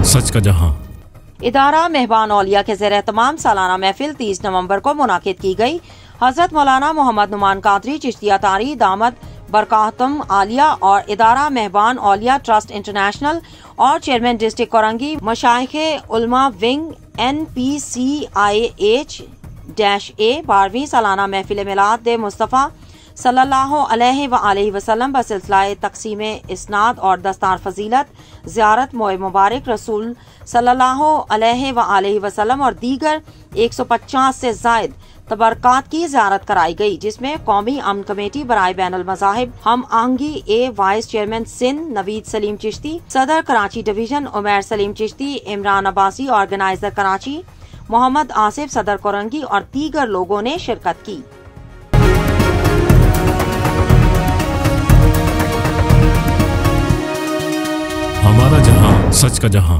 सच का जहां। इदारा मेहबान औलिया के ज़ेर एहतमाम सालाना महफिल 30 नवंबर को मुनाकिद की गई। हजरत मौलाना मोहम्मद नुमान कादरी चिश्तिया तारी दामद बरकातुम आलिया और इदारा मेहबान औलिया ट्रस्ट इंटरनेशनल और चेयरमैन डिस्ट्रिक्ट कोरंगी मशाइखे उलमा विंग NPCIH-A 12वीं सालाना महफिल मिलाद दे मुस्तफ़ा सल्लल्लाहु अलैहि व आलिहि वसल्लम बसिलसिला तक़सीम इस्नाद और दस्तार फजीलत ज़ियारत मोए मुबारक रसूल सल्लल्लाहु अलैहि व आलिहि वसल्लम और दीगर 150 से ज़ायद तबरकात की ज़ियारत कराई गई, जिसमें कौमी अमन कमेटी बराए बैनुल मज़ाहिब हम आहंगी ए वाइस चेयरमैन सिंध नवीद सलीम चिश्ती, सदर कराची डिवीजन उमैर सलीम चिश्ती, इमरान अब्बासी ऑर्गेनाइजर कराची, मोहम्मद आसिफ सदर कोरंगी और दीगर लोगों ने शिरकत की। हमारा जहां, सच का जहां।